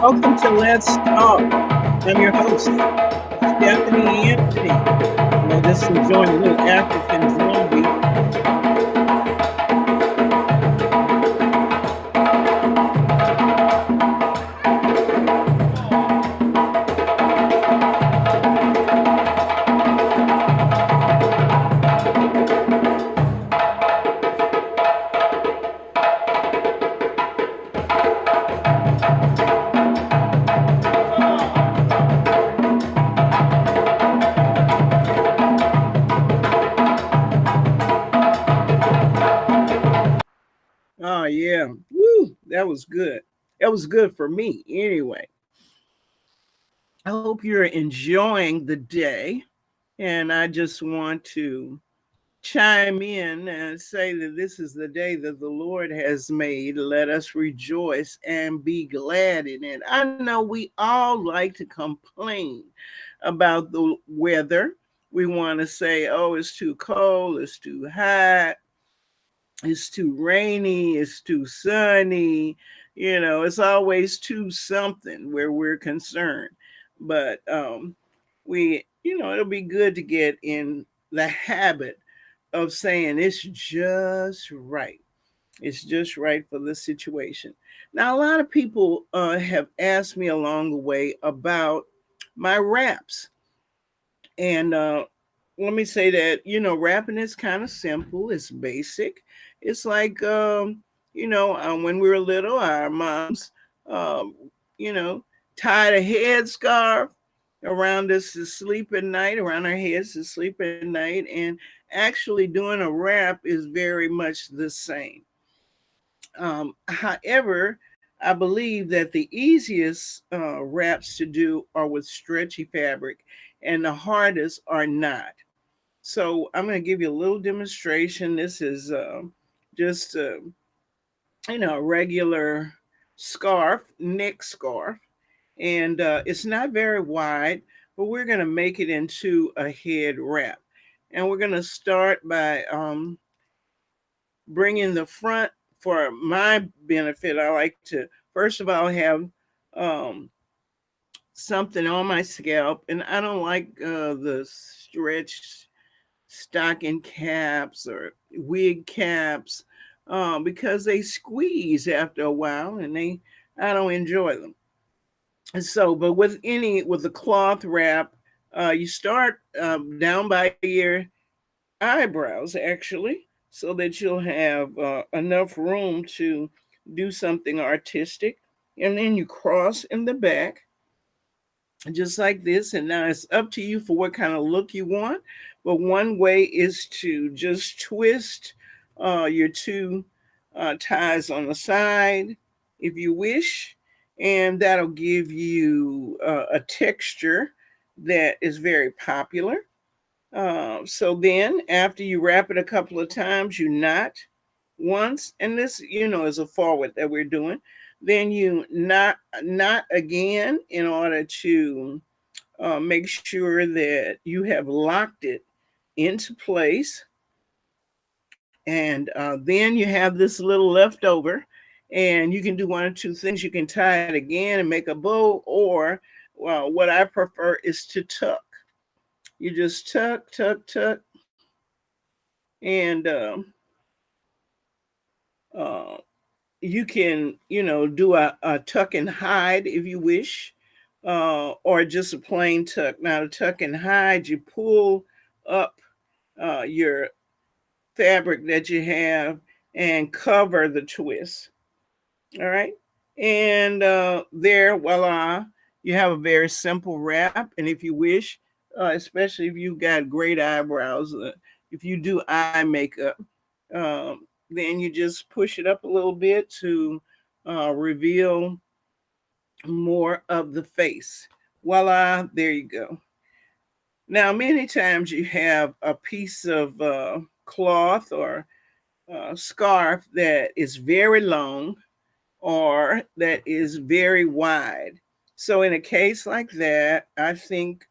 Welcome to Let's Talk. I'm your host, Stephanie Anthony. Just enjoying a little African zombie. Oh yeah. Woo, that was good. That was good for me anyway. I hope you're enjoying the day. And I just want to chime in and say that this is the day that the Lord has made. Let us rejoice and be glad in it. I know we all like to complain about the weather. We want to say, oh, it's too cold, it's too hot, it's too rainy, it's too sunny. It's always too something where we're concerned. But we, it'll be good to get in the habit of saying it's just right. It's just right for the situation. Now, a lot of people have asked me along the way about my raps. And let me say that, rapping is kind of simple, it's basic. It's like, when we were little, our moms, um, you know, tied a headscarf around us to sleep at night, around our heads to sleep at night. And actually, doing a rap is very much the same. However, I believe that the easiest wraps to do are with stretchy fabric, and the hardest are not. So I'm going to give you a little demonstration. This is just a regular scarf, neck scarf, and it's not very wide, but we're going to make it into a head wrap. And we're going to start by bringing the front. For my benefit, I like to first of all have um, something on my scalp, and I don't like the stretched stocking caps or wig caps because they squeeze after a while, and I don't enjoy them. And so, but with the cloth wrap, you start down by your eyebrows actually, so that you'll have enough room to do something artistic. And then you cross in the back, just like this. And now it's up to you for what kind of look you want. But one way is to just twist your two ties on the side if you wish. And that'll give you a texture that is very popular. So then, after you wrap it a couple of times, you knot once, and this, is a forward that we're doing. Then you knot again in order to make sure that you have locked it into place. And then you have this little leftover, and you can do one or two things. You can tie it again and make a bow, or well, what I prefer is to tuck. You just tuck, tuck, tuck, and uh, you can, do a tuck and hide if you wish, or just a plain tuck. Now, the tuck and hide, you pull up your fabric that you have and cover the twist. All right. And there, voila, you have a very simple wrap. And if you wish, especially if you've got great eyebrows, if you do eye makeup, then you just push it up a little bit to reveal more of the face. Voila, there you go. Now, many times you have a piece of cloth or scarf that is very long or that is very wide. So, in a case like that, I think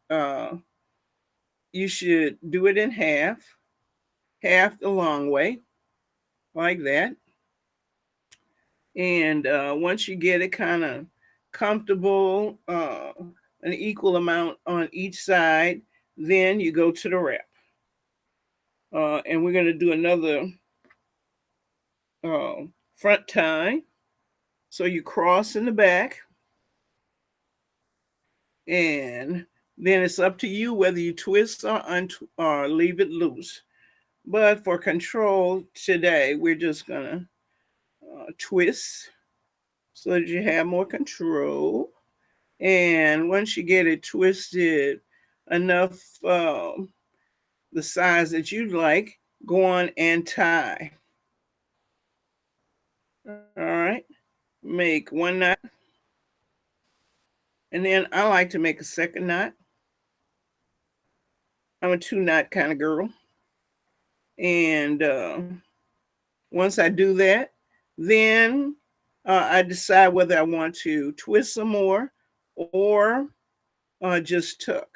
you should do it in half the long way, like that. And once you get it kind of comfortable, an equal amount on each side, then you go to the wrap. And we're going to do another uh, front tie. So you cross in the back, and then it's up to you whether you twist or leave it loose. But for control today, we're just going to twist so that you have more control. And once you get it twisted enough, the size that you'd like, go on and tie. All right. Make one knot. And then I like to make a second knot. I'm a two knot kind of girl. And once I do that, then I decide whether I want to twist some more or just tuck.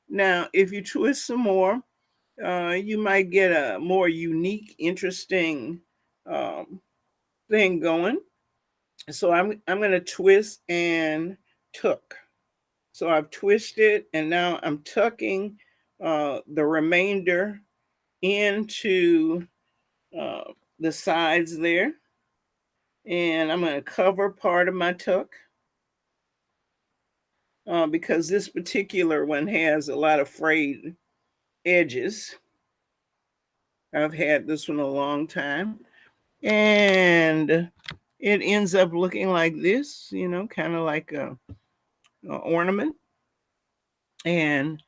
Now, if you twist some more, you might get a more unique, interesting um, thing going. So I'm going to twist and tuck. So I've twisted and now I'm tucking the remainder into the sides there. And I'm going to cover part of my tuck because this particular one has a lot of frayed edges. I've had this one a long time. And it ends up looking like this, kind of like a ornament. And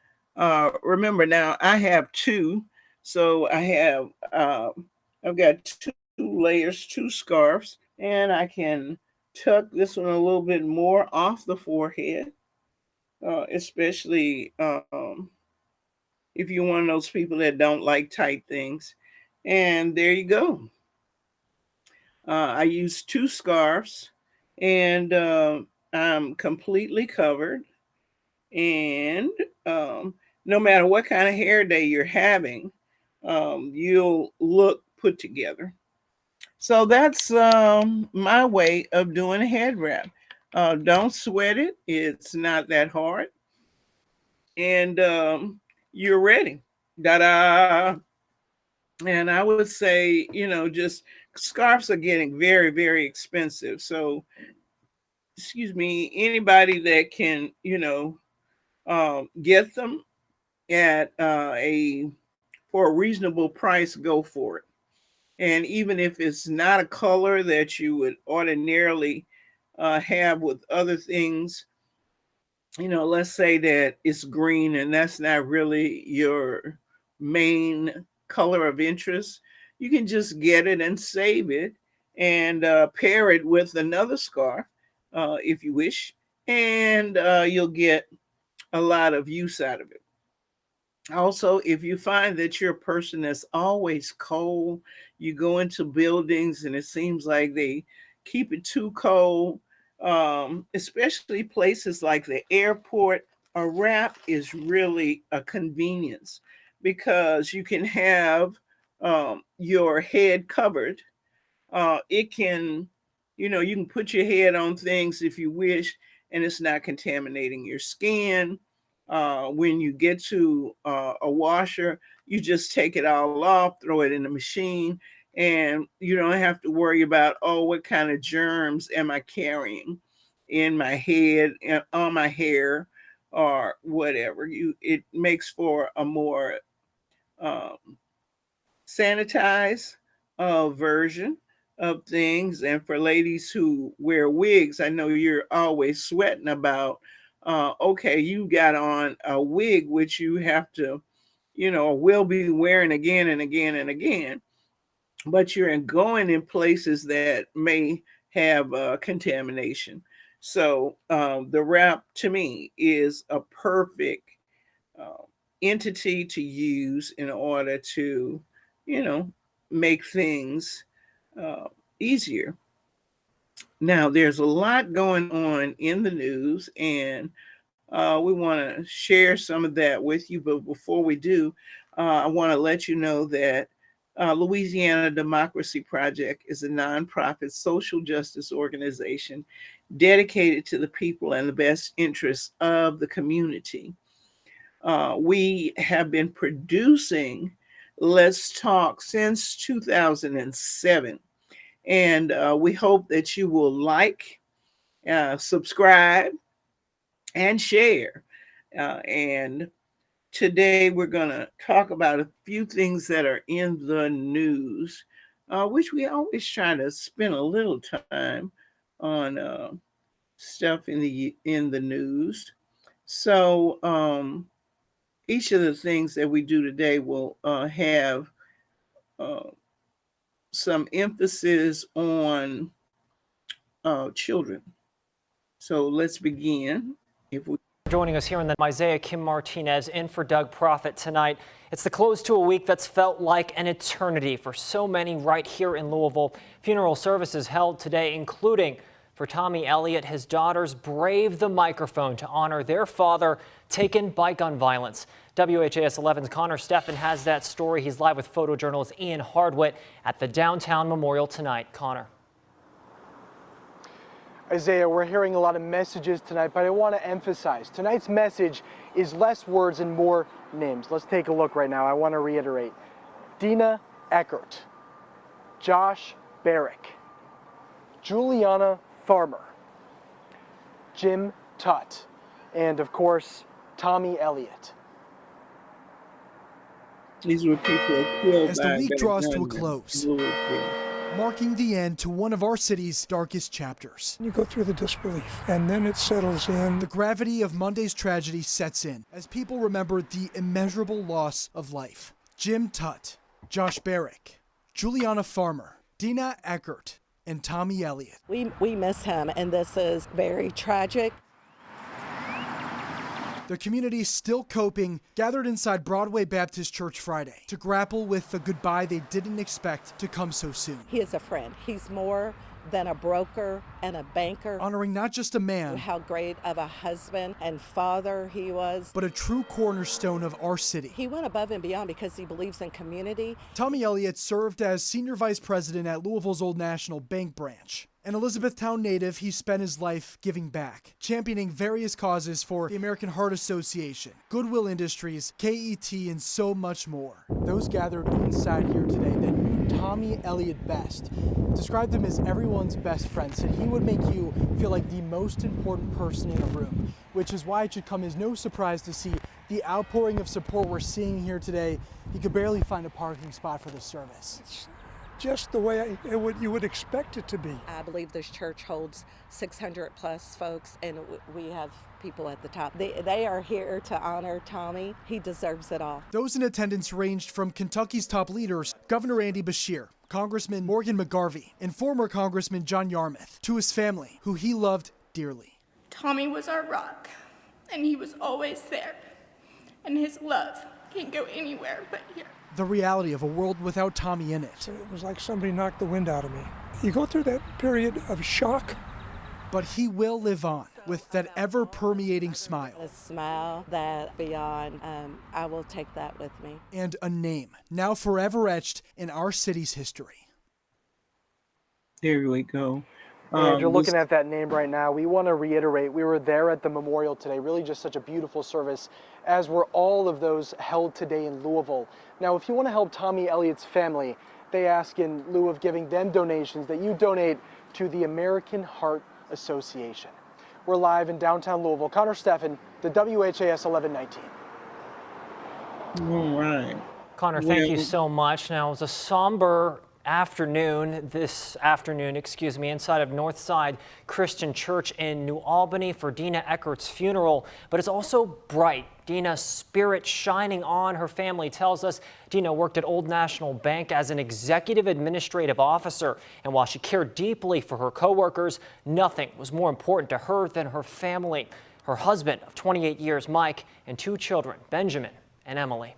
remember now, I have two. So I've got two layers, two scarves, and I can tuck this one a little bit more off the forehead, especially if you're one of those people that don't like tight things. And there you go. I use two scarves, and I'm completely covered. And no matter what kind of hair day you're having, you'll look put together. So that's my way of doing a head wrap. Don't sweat it, it's not that hard. And you're ready. Da da. And I would say, just scarves are getting very, very expensive. So, excuse me, anybody that can, get them at a for a reasonable price, go for it. And even if it's not a color that you would ordinarily have with other things, let's say that it's green and that's not really your main color of interest, you can just get it and save it and pair it with another scarf if you wish, and you'll get a lot of use out of it. Also, if you find that you're a person that's always cold, you go into buildings and it seems like they keep it too cold, especially places like the airport, a wrap is really a convenience because you can have your head covered. It can, you can put your head on things if you wish, and it's not contaminating your skin. When you get to a washer, you just take it all off, throw it in the machine, and you don't have to worry about, oh, what kind of germs am I carrying in my head, on my hair, or whatever. It makes for a more um, sanitized version of things. And for ladies who wear wigs, I know you're always sweating about, okay, you got on a wig, which you have to, will be wearing again and again and again. But you're going in places that may have contamination. So the wrap to me is a perfect uh, entity to use in order to, you know, make things uh, easier. Now, there's a lot going on in the news, and we want to share some of that with you. But before we do, I want to let you know that Louisiana Democracy Project is a nonprofit social justice organization dedicated to the people and the best interests of the community. We have been producing Let's Talk since 2007. And we hope that you will like, subscribe, and share. And today we're going to talk about a few things that are in the news, which we always try to spend a little time on stuff in the news. So each of the things that we do today will have uh, some emphasis on children. So let's begin. If we Joining us here in the Isaiah Kim Martinez in for Doug Profit tonight. It's the close to a week that's felt like an eternity for so many right here in Louisville. Funeral services held today, including for Tommy Elliott. His daughters braved the microphone to honor their father taken by gun violence. WHAS 11's Connor Steffen has that story. He's live with photojournalist Ian Hardwitt at the downtown memorial tonight. Connor. Isaiah, we're hearing a lot of messages tonight, but I want to emphasize tonight's message is less words and more names. Let's take a look right now. I want to reiterate. Dina Eckert, Josh Barrick, Juliana Farmer, Jim Tutt, and of course, Tommy Elliott. These were people killed As by the week their draws to a gunmen. close, Louisville. marking the end to one of our city's darkest chapters. You go through the disbelief, and then it settles in. The gravity of Monday's tragedy sets in as people remember the immeasurable loss of life. Jim Tutt, Josh Barrick, Juliana Farmer, Dina Eckert, and Tommy Elliott. We miss him, and this is very tragic. The community still coping, gathered inside Broadway Baptist Church Friday to grapple with the goodbye they didn't expect to come so soon. He is a friend. He's more than a broker and a banker. Honoring not just a man, How great of a husband and father he was. but a true cornerstone of our city. He went above and beyond because he believes in community. Tommy Elliott served as senior vice president at Louisville's Old National Bank branch. An Elizabethtown native, he spent his life giving back, championing various causes for the American Heart Association, Goodwill Industries, KET, and so much more. Those gathered inside here today that knew Tommy Elliott best described him as everyone's best friend, said he would make you feel like the most important person in a room, which is why it should come as no surprise to see the outpouring of support we're seeing here today. You could barely find a parking spot for the service. Just the way you would expect it to be. I believe this church holds 600 plus folks, and we have people at the top. They are here to honor Tommy. He deserves it all. Those in attendance ranged from Kentucky's top leaders, Governor Andy Beshear, Congressman Morgan McGarvey, and former Congressman John Yarmouth, to his family, who he loved dearly. Tommy was our rock, and he was always there. And his love can't go anywhere but here. The reality of a world without Tommy in it. It was like somebody knocked the wind out of me. You go through that period of shock. But he will live on with that ever-permeating smile. A smile that beyond, I will take that with me. And a name, now forever etched in our city's history. There we go. And you're looking at that name right now. We want to reiterate, we were there at the memorial today. Really just such a beautiful service, as were all of those held today in Louisville. Now, if you want to help Tommy Elliott's family, they ask in lieu of giving them donations that you donate to the American Heart Association. We're live in downtown Louisville. Connor Steffen, the WHAS 1119. All right. Connor, thank you so much. Now, it was a somber this afternoon, inside of Northside Christian Church in New Albany for Dina Eckert's funeral, but it's also bright. Dina's spirit shining on. Her family tells us Dina worked at Old National Bank as an executive administrative officer, and while she cared deeply for her coworkers, nothing was more important to her than her family. Her husband of 28 years, Mike, and 2 children, Benjamin and Emily.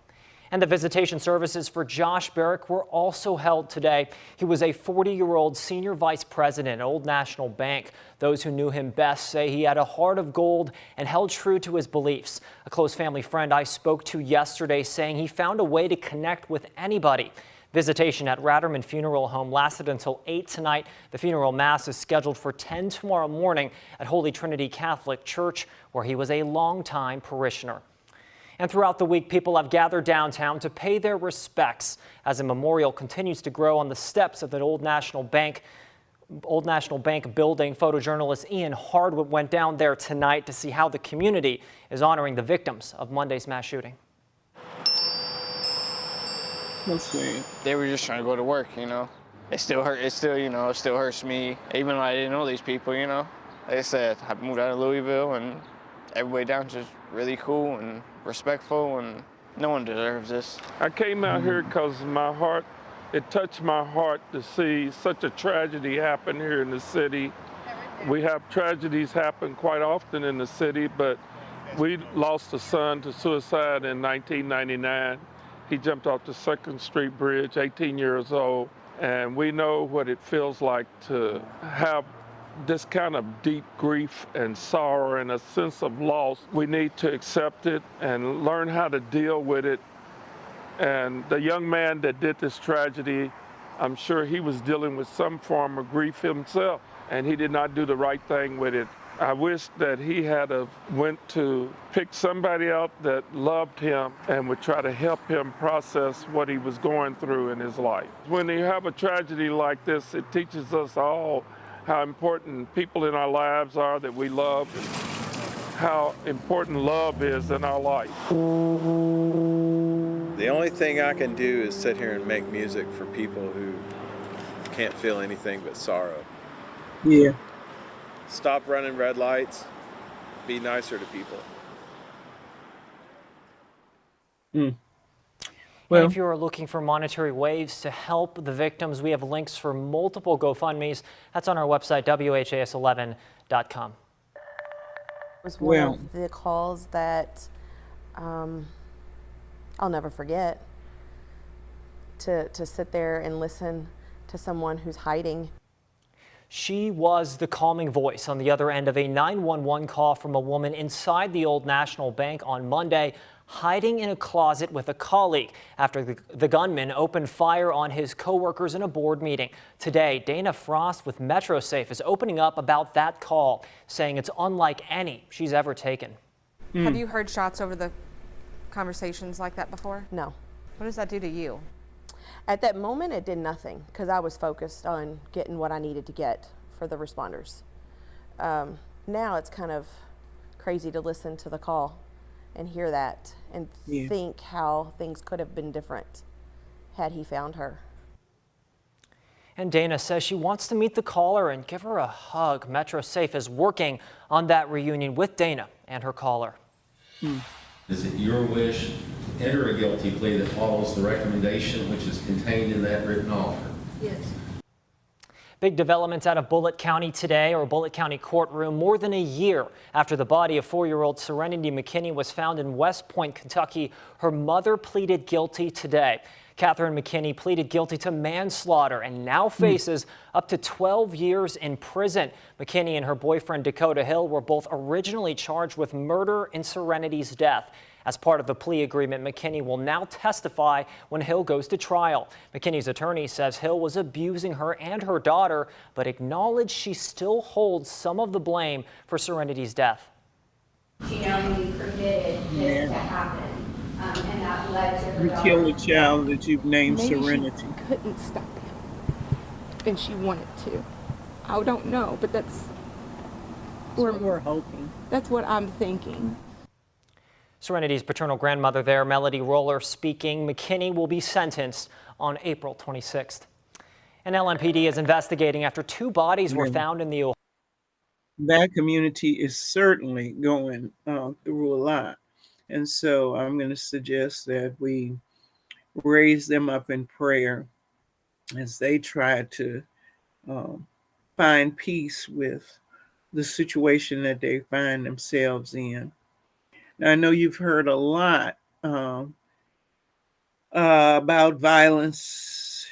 And the visitation services for Josh Barrick were also held today. He was a 40-year-old senior vice president at Old National Bank. Those who knew him best say he had a heart of gold and held true to his beliefs. A close family friend I spoke to yesterday saying he found a way to connect with anybody. Visitation at Ratterman Funeral Home lasted until 8 tonight. The funeral mass is scheduled for 10 tomorrow morning at Holy Trinity Catholic Church, where he was a longtime parishioner. And throughout the week, people have gathered downtown to pay their respects as a memorial continues to grow on the steps of the Old National Bank building. Photojournalist Ian Hardwood went down there tonight to see how the community is honoring the victims of Monday's mass shooting. Let's see. They were just trying to go to work, It still hurt. It still hurts me, even though I didn't know these people, Like I said, I moved out of Louisville, and everybody down just really cool and respectful, and no one deserves this. I came out here because it touched my heart to see such a tragedy happen here in the city. We have tragedies happen quite often in the city, but we lost a son to suicide in 1999. He jumped off the 2nd Street Bridge, 18 years old, and we know what it feels like to have this kind of deep grief and sorrow and a sense of loss. We need to accept it and learn how to deal with it. And the young man that did this tragedy, I'm sure he was dealing with some form of grief himself, and he did not do the right thing with it. I wish that he had went to pick somebody out that loved him and would try to help him process what he was going through in his life. When you have a tragedy like this, it teaches us all how important people in our lives are that we love, how important love is in our life. The only thing I can do is sit here and make music for people who can't feel anything but sorrow. Yeah. Stop running red lights. Be nicer to people. And if you are looking for monetary ways to help the victims, we have links for multiple GoFundMes. That's on our website, whas11.com. It was one of the calls that I'll never forget. To sit there and listen to someone who's hiding. She was the calming voice on the other end of a 911 call from a woman inside the Old National Bank on Monday, hiding in a closet with a colleague after the gunman opened fire on his coworkers in a board meeting. Today, Dana Frost with MetroSafe is opening up about that call, saying it's unlike any she's ever taken. Have you heard shots over the conversations like that before? No. What does that do to you? At that moment, it did nothing because I was focused on getting what I needed to get for the responders. Now it's kind of crazy to listen to the call and hear that and think how things could have been different had he found her. And Dana says she wants to meet the caller and give her a hug. MetroSafe is working on that reunion with Dana and her caller. Is it your wish to enter a guilty plea that follows the recommendation which is contained in that written offer? Yes. Big developments out of Bullitt County today, or Bullitt County courtroom, more than a year after the body of 4-year-old Serenity McKinney was found in West Point, Kentucky. Her mother pleaded guilty today. Catherine McKinney pleaded guilty to manslaughter and now faces up to 12 years in prison. McKinney and her boyfriend Dakota Hill were both originally charged with murder in Serenity's death. As part of the plea agreement, McKinney will now testify when Hill goes to trial. McKinney's attorney says Hill was abusing her and her daughter, but acknowledged she still holds some of the blame for Serenity's death. She knowingly permitted this to happen, and that led to her You kill a child that you've named Serenity. She couldn't stop him, and she wanted to. I don't know, but that's what we're hoping. That's what I'm thinking. Serenity's paternal grandmother there, Melody Roller, speaking. McKinney will be sentenced on April 26th. And LMPD is investigating after 2 bodies were found in the that community is certainly going through a lot. And so I'm going to suggest that we raise them up in prayer as they try to find peace with the situation that they find themselves in. Now, I know you've heard a lot about violence,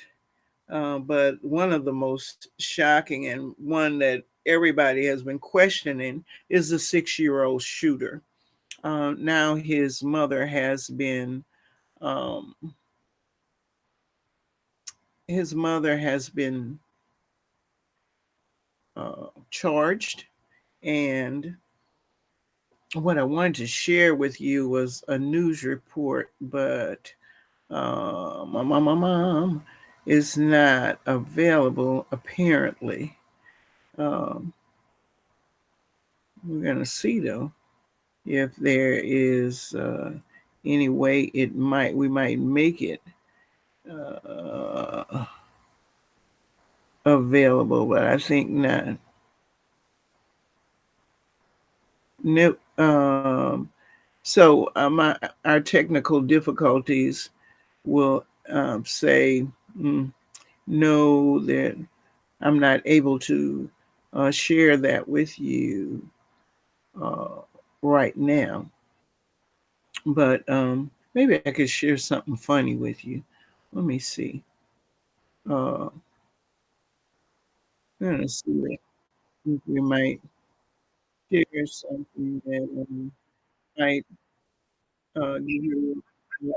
but one of the most shocking and one that everybody has been questioning is the 6-year-old shooter. Now his mother has been charged, and what I wanted to share with you was a news report, but my mom is not available apparently. We're gonna see though if there is any way we might make it available, but I think not. Nope. So our technical difficulties will say no, that I'm not able to share that with you right now. But maybe I could share something funny with you. Let me see. I'm gonna see if we might share something that might give you a laugh.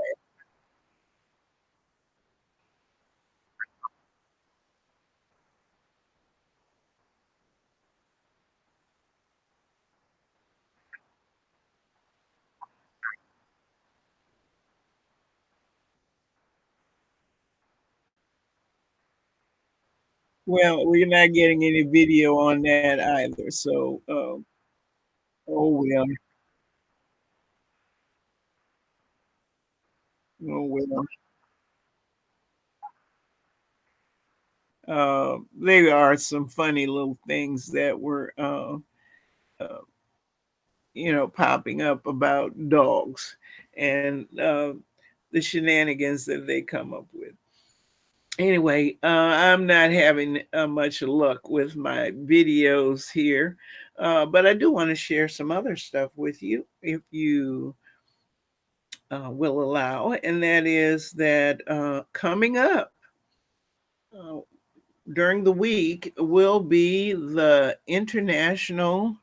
Well, we're not getting any video on that either. So, oh well, oh well. There are some funny little things that were, uh, popping up about dogs and the shenanigans that they come up with. Anyway, I'm not having much luck with my videos here, but I do want to share some other stuff with you if you will allow. And that is that coming up uh, during the week will be the International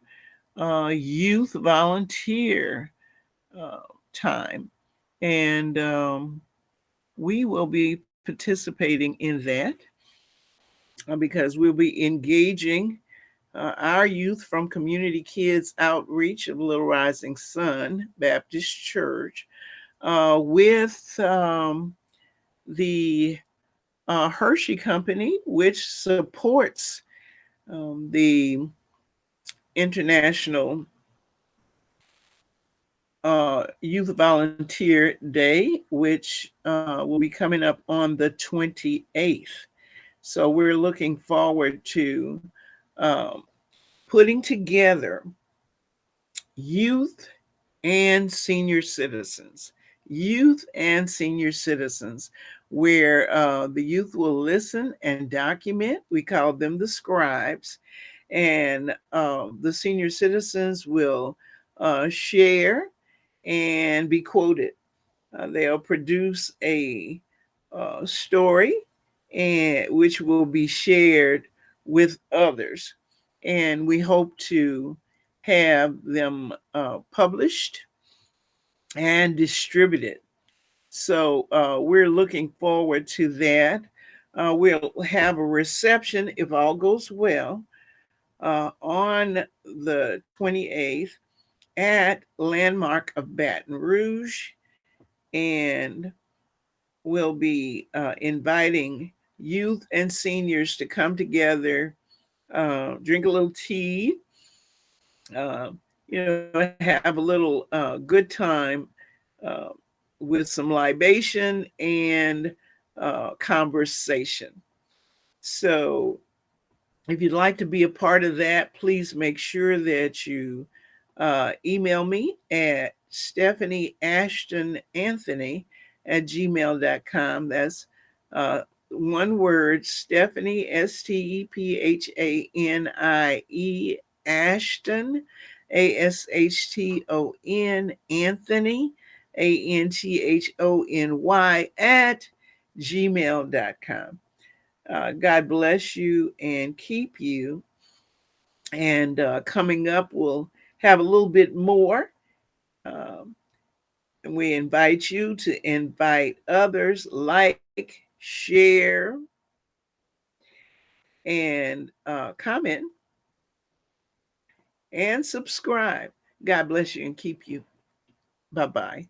Youth Volunteer uh, time. And we will be participating in that because we'll be engaging our youth from Community Kids Outreach of Little Rising Sun Baptist Church with the Hershey Company, which supports the International Youth Volunteer Day, which will be coming up on the 28th. So we're looking forward to um, putting together youth and senior citizens, youth and senior citizens, where the youth will listen and document. We call them the scribes, and the senior citizens will share and be quoted. They'll produce a story and which will be shared with others. And we hope to have them published and distributed. So we're looking forward to that. We'll have a reception, if all goes well, on the 28th at Landmark of Baton Rouge. And we'll be inviting youth and seniors to come together, drink a little tea, uh, have a little good time uh, with some libation and conversation. So, if you'd like to be a part of that, please make sure that you email me at Stephanie Ashton Anthony at gmail.com. That's one word, Stephanie, Stephanie, Ashton, Ashton, Anthony, Anthony, at gmail.com. God bless you and keep you. And coming up, we'll have a little bit more. Um, and we invite you to invite others, like, share, and comment and subscribe. God bless you and keep you. Bye bye.